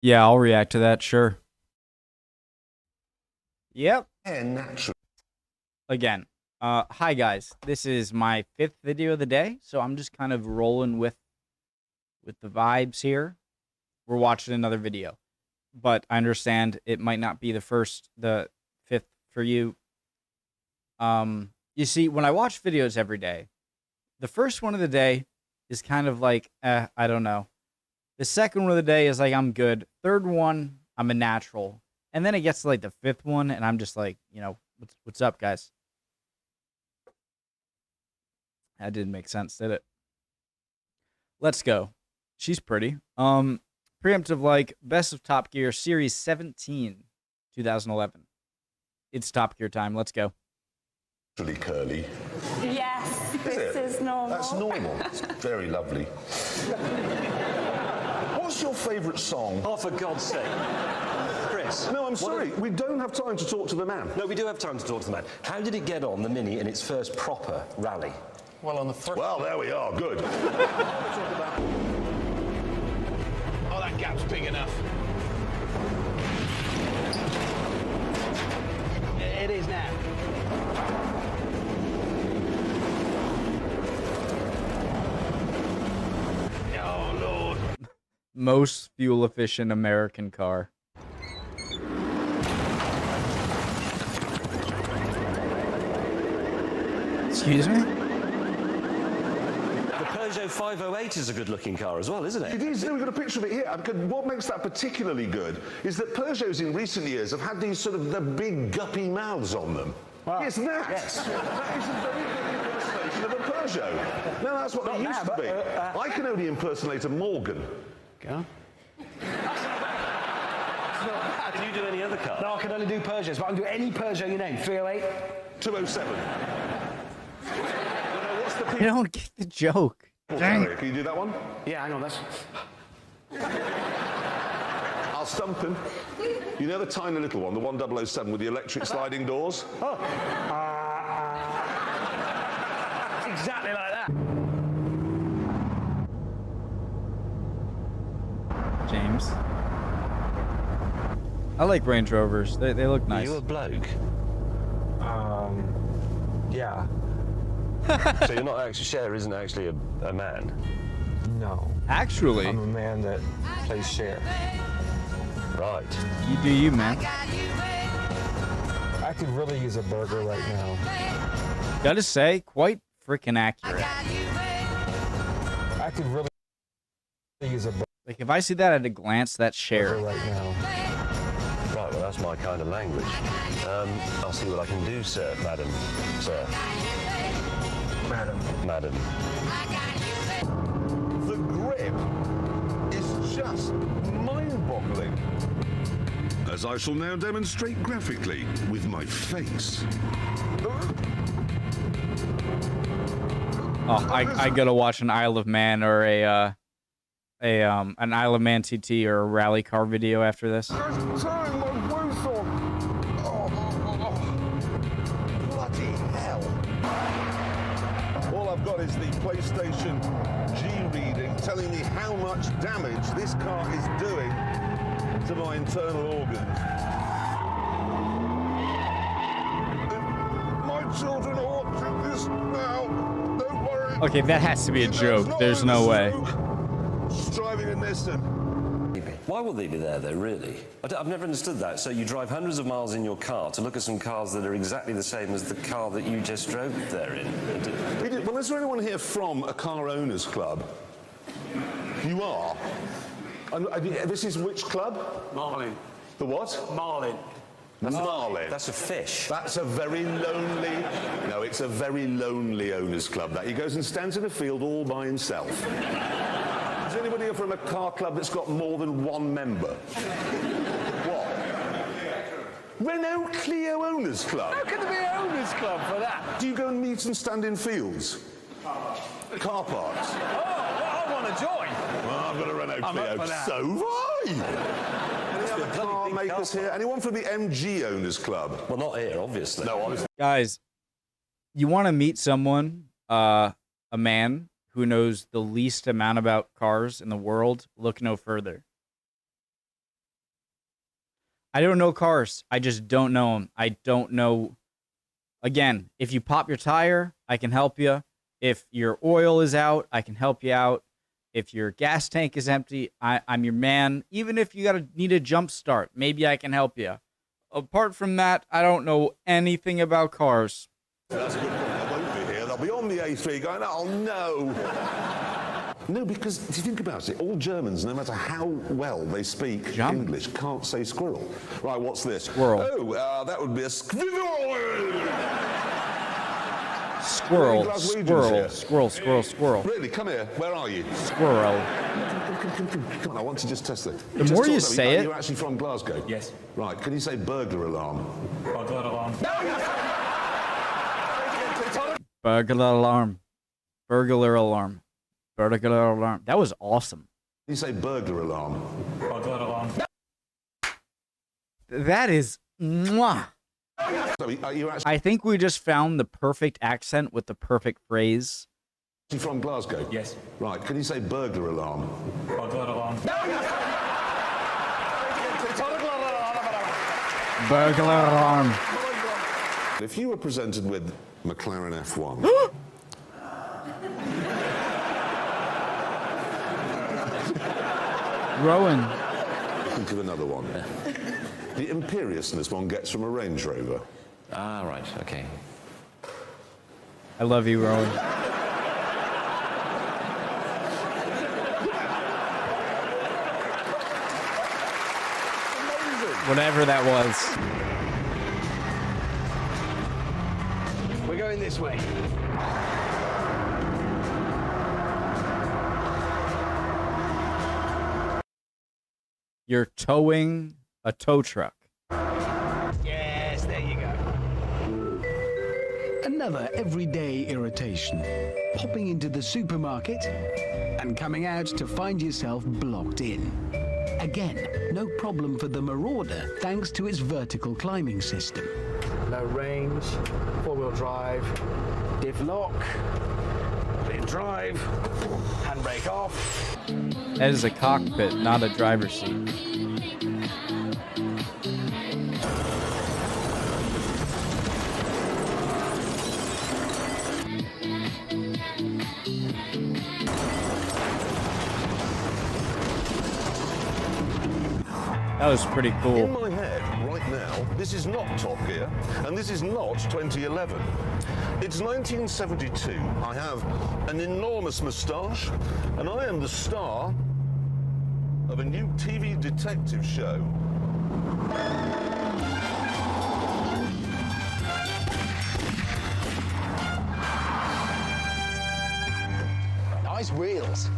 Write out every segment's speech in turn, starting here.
Yeah, I'll react to that, sure. Yep. And natural. Again, hi guys. This is my 5th video of the day, so I'm just kind of rolling with the vibes here. We're watching another video, but I understand it might not be the 5th for you. You see, when I watch videos every day, the first one of the day is kind of like, I don't know. The second one of the day is like, I'm good. Third one, I'm a natural. And then it gets to like the 5th one, and I'm just like, you know, what's up, guys? That didn't make sense, did it? Let's go. She's pretty. Preemptive like Best of Top Gear Series 17, 2011. It's Top Gear time. Let's go. Really curly. Yes, this is normal. That's normal. It's very lovely. What's your favourite song? Oh, for God's sake. Chris. No, I'm sorry. We don't have time to talk to the man. No, we do have time to talk to the man. How did it get on the Mini in its first proper rally? Well, on the first... Well, there we are. Good. Oh, that gap's big enough. It is now. Oh, Lord. Most fuel efficient American car. Excuse me? The Peugeot 508 is a good-looking car as well, isn't it? It is. We've got a picture of it here. What makes that particularly good is that Peugeots in recent years have had these sort of the big guppy mouths on them. Wow. Yes, that. Yes. That is a very good impersonation of a Peugeot. No, that's what they used to be. I can only impersonate a Morgan. Go. Can you do any other car? No, I can only do Peugeots, but I can do any Peugeot you name. 308. 207. What's the I don't get the joke. Dang. Can you do that one? Yeah, hang on, that's... I'll stump him. You know the tiny little one, the 1007 with the electric sliding doors? Oh. It's exactly like that. James. I like Range Rovers. They look Are nice. you a bloke? Yeah. So you're not actually... Cher isn't actually a man? No. Actually, I'm a man that plays Cher. Right. you do you, man. I could really use a burger right now. Gotta say, quite freaking accurate. I could really use a Like, if I see that at a glance, that's burger Cher. right now. Right, well, that's my kind of language. I'll see what I can do, sir, madam. Sir. Madam. Madam. The grip is just mind-boggling. As I shall now demonstrate graphically with my face. Oh, I gotta watch an Isle of Man or an Isle of Man TT or a rally car video after this. Bloody hell. All I've got is the PlayStation G reading telling me how much damage this car is doing to my internal organs. My children are watching this now. Don't worry. Okay, that has to be a It's joke. not There's a no way. joke. Just driving in this and... Why will they be there, though, really? I've never understood that. So you drive hundreds of miles in your car to look at some cars that are exactly the same as the car that you just drove there in. Well, is there anyone here from a car owners club? You are? And this is which club? Marlin. The what? Marlin. Marlin. That's a fish. That's a very lonely... No, it's a very lonely owners club, that. He goes and stands in a field all by himself. Is anybody here from a car club that's got more than one member? What? Renault Clio Owners Club? How can there be an owners club for that? Do you go and meet and stand in fields? Car parks? Oh, well, I want to join. Well, I've got a Renault I'm up Clio. for that. So have I. Any other bloody car big makers car here? Anyone from the MG Owners Club? Well, not here, obviously. No, honestly. Guys, you want to meet someone, a man who knows the least amount about cars in the world? Look no further. I don't know cars. I just don't know them. I don't know. Again, if you pop your tire, I can help you. If your oil is out, I can help you out. If your gas tank is empty, I'm your man. Even if you need a jump start, maybe I can help you. Apart from that, I don't know anything about cars. That's a good point. They won't be here. They'll be on the A3 going, oh, no. No, because if you think about it, all Germans, no matter how well they speak English, can't say squirrel. Right, what's this? Squirrel. Oh, that would be a squirrel. Squirrel, squirrel. Really, come here. Where are you? Squirrel. Come on, I want to just test it. The more you say it... You're actually from Glasgow? Yes. Right, can you say burglar alarm? Burglar alarm. Burglar alarm. Burglar alarm. Burglar alarm. That was awesome. Can you say burglar alarm? Burglar alarm. That is... Mwah. So, are you actually I think we just found the perfect accent with the perfect phrase. from Glasgow? Yes. Right, can you say burglar alarm? Burglar alarm. Burglar alarm. If you were presented with McLaren F1... Rowan. Think of another one. The imperiousness one gets from a Range Rover. Ah, right, okay. I love you, Rowan. Whatever that was. We're going this way. You're towing a tow truck. Yes, there you go. Another everyday irritation. Popping into the supermarket and coming out to find yourself blocked in. Again, no problem for the Marauder thanks to its vertical climbing system. No range, four-wheel drive, diff lock, clean drive, handbrake off. That is a cockpit, not a driver's seat. That was pretty In cool. my head, right now, this is not Top Gear, and this is not 2011. It's 1972. I have an enormous moustache, and I am the star of a new TV detective show. Nice wheels.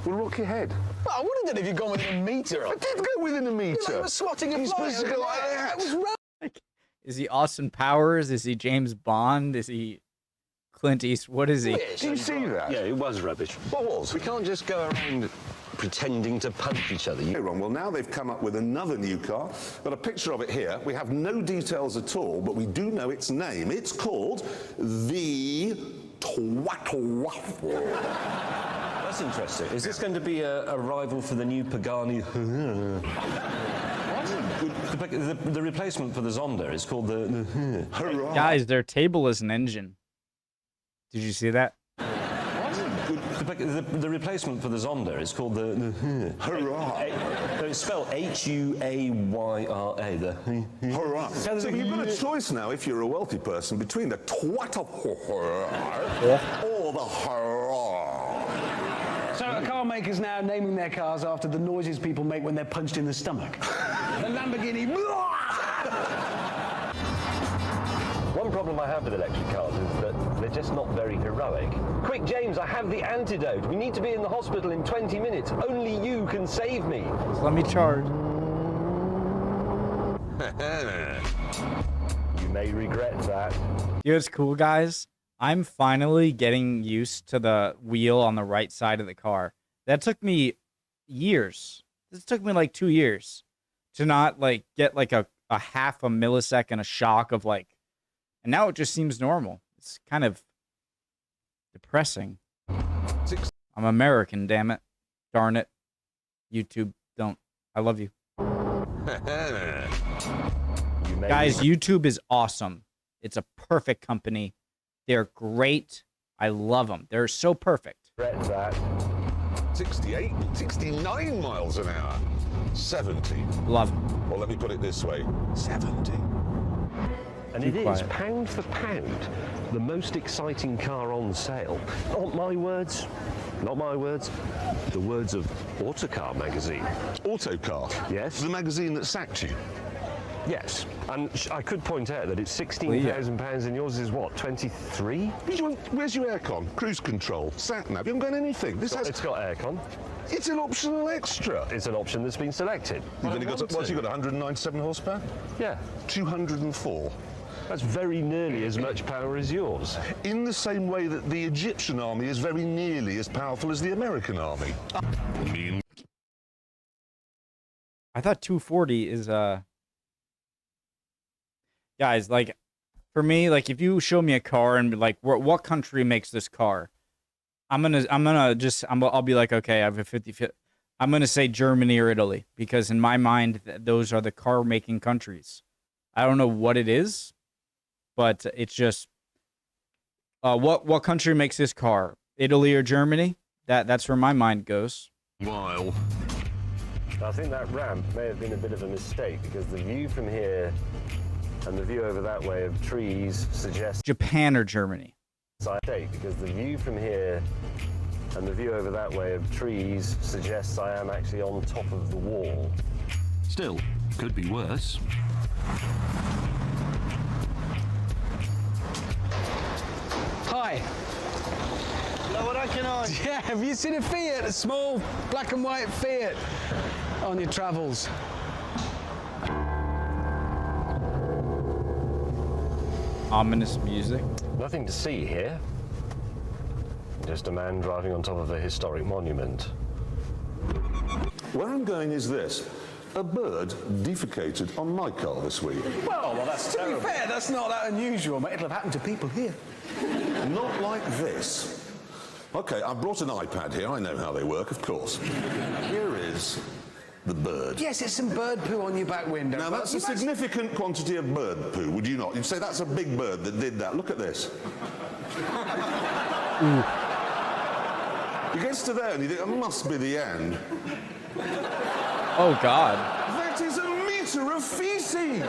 Well, look ahead. Well, I would have done if you'd gone within a metre. I did go within a metre. You were swatting a He's fly. supposed to go like that. That was right. Is he Austin Powers? Is he James Bond? Is he Clint Eastwood? What is he? Did you see that? Yeah, it was rubbish. What was? We can't just go around pretending to punch each other. Hey, Ron, well, now they've come up with another new car. Got a picture of it here. We have no details at all, but we do know its name. It's called the Twattlewaffle. That's interesting. Is this going to be a rival for the new Pagani? The replacement for the Zonda is called the Hurrah! Guys, their table is an engine. Did you see that? The replacement for the Zonda is called the Hurrah! It's spelled H-U-A-Y-R-A. The Hurrah! So you've got a choice now, if you're a wealthy person, between the Twattlewaffle or the Hurrah. So car makers now naming their cars after the noises people make when they're punched in the stomach. The Lamborghini. One problem I have with electric cars is that they're just not very heroic. Quick, James, I have the antidote. We need to be in the hospital in 20 minutes. Only you can save me. Just let me charge. You may regret that. You know what's cool, guys? I'm finally getting used to the wheel on the right side of the car. That took me years. This took me like 2 years to not like get like a half a millisecond, a shock of like, and now it just seems normal. It's kind of depressing. I'm American, damn it. Darn it. YouTube, don't. I love you. Guys, YouTube is awesome. It's a perfect company. They're great. I love them. They're so perfect. Regret that. 68, 69 miles an hour. 70. Love them. Well, let me put it this way. 70. And it is, pound for pound, the most exciting car on sale. Not my words, not my words, the words of Autocar magazine. Autocar? Yes. The magazine that sacked you? Yes, and I could point out that it's £16,000 and yours is what, 23? Where's your aircon? Cruise control? Sat nav? You haven't got anything. It's got aircon. It's an optional extra. It's an option that's been selected. You've only got, what's you got, 197 horsepower? Yeah. 204. That's very nearly as much power as yours. In the same way that the Egyptian army is very nearly as powerful as the American army. I thought 240 is guys, like, for me, like, if you show me a car and be like, what country makes this car? I'll be like, okay, I have a 50. I'm gonna say Germany or Italy, because in my mind, those are the car making countries. I don't know what it is, but it's just what country makes this car? Italy or Germany? That's where my mind goes. While I think that ramp may have been a bit of a mistake, because the view from here and the view over that way of trees suggests Japan or Germany? Because the view from here and the view over that way of trees suggests I am actually on top of the wall. Still, could be worse. Hi. Hello, what can I? Yeah, have you seen a Fiat, a small black and white Fiat on your travels? Ominous music. Nothing to see here. Just a man driving on top of a historic monument. where I'm going is this. A bird defecated on my car this week. Well, that's terrible. To be fair, that's not that unusual, mate. It'll have happened to people here. Not like this. Okay, I brought an iPad here. I know how they work, of course. Here is the bird. Yes, it's some bird poo on your back window. Now, that's a significant quantity of bird poo, would you not? You'd say that's a big bird that did that. Look at this. He gets to there and you think, it must be the end. Oh, God. That is a metre of feces!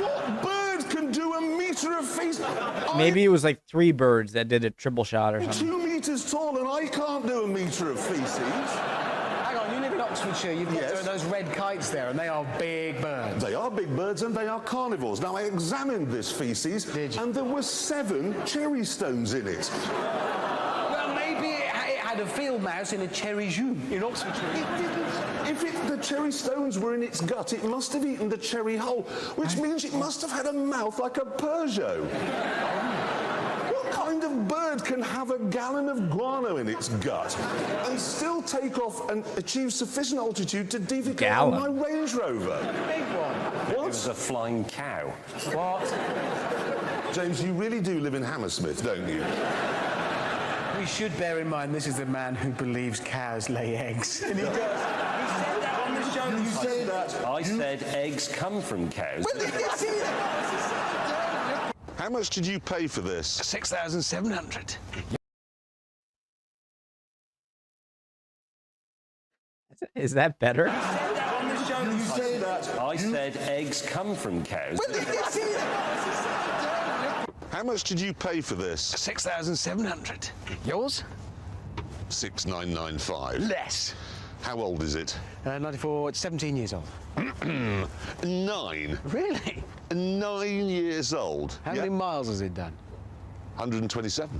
What bird can do a metre of feces? Maybe it was like 3 birds that did a triple shot or something. 2 metres tall and I can't do a metre of feces. Hang on, you live in Oxfordshire, you've got those red kites there, and they are big birds. They are big birds and they are carnivores. Now, I examined this feces, and there were 7 cherry stones in it. Well, maybe it had a field mouse in a cherry jus in Oxfordshire. It didn't. If the cherry stones were in its gut, it must have eaten the cherry whole, which means it must have had a mouth like a Peugeot. What kind of bird can have a gallon of guano in its gut and still take off and achieve sufficient altitude to defecate on my Range Rover? Big one. What? It was a flying cow. What? James, you really do live in Hammersmith, don't you? We should bear in mind this is the man who believes cows lay eggs. And he does. He said that on the show. You say that. I said eggs come from cows. How much did you pay for this? 6,700. Is that better? You say that. I said eggs come from cows. How much did you pay for this? 6,700. Yours? 6,995. Less. How old is it? 94, it's 17 years old. 9. Really? 9 years old. How many miles has it done? 127.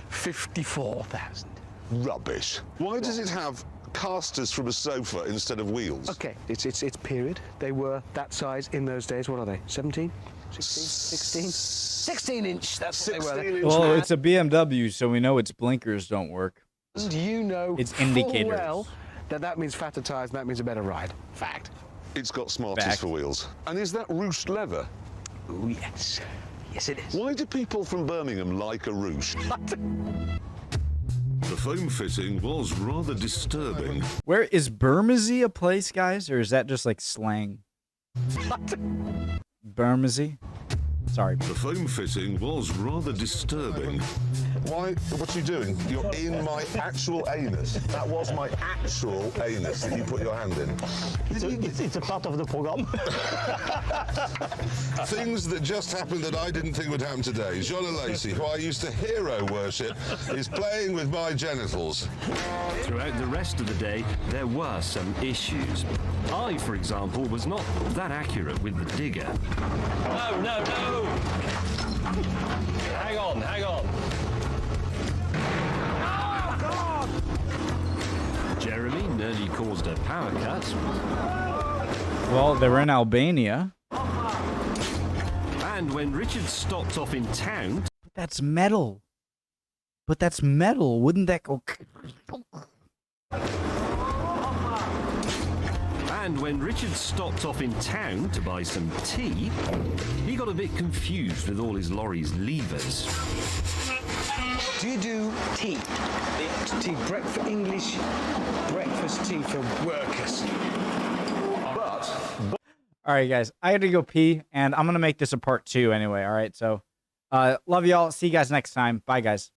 54,000. Rubbish. Why does it have casters from a sofa instead of wheels? Okay, it's period. They were that size in those days. What are they? 17? 16? 16 inch. That's what they were. 16 inch. Well, it's a BMW, so we know its blinkers don't work. And you know It's full indicators. well that means fatter tires and that means a better ride. Fact. It's got smarties Back. for wheels. And is that ruched leather? Oh, yes. Yes, it is. Why do people from Birmingham like a ruched? The foam fitting was rather disturbing. Where is Bermondsey a place, guys, or is that just like slang? Bermondsey? Sorry. The foam fitting was rather disturbing. Why? What are you doing? You're in my actual anus. That was my actual anus that you put your hand in. It's a part of the program. Things that just happened that I didn't think would happen today. Jean Lacey, who I used to hero worship, is playing with my genitals. Throughout the rest of the day, there were some issues. I, for example, was not that accurate with the digger. No, no, no! Hang on, hang on. Jeremy nearly caused a power cut. Well, they were in Albania. And when Richard stopped off in town... But that's metal. But that's metal. Wouldn't that go... And when Richard stopped off in town to buy some tea, he got a bit confused with all his lorry's levers. Do you do tea? Tea, breakfast, English breakfast tea for workers. All right, guys. I had to go pee, and I'm going to make this a part 2 anyway, all right? So, love y'all. See you guys next time. Bye, guys.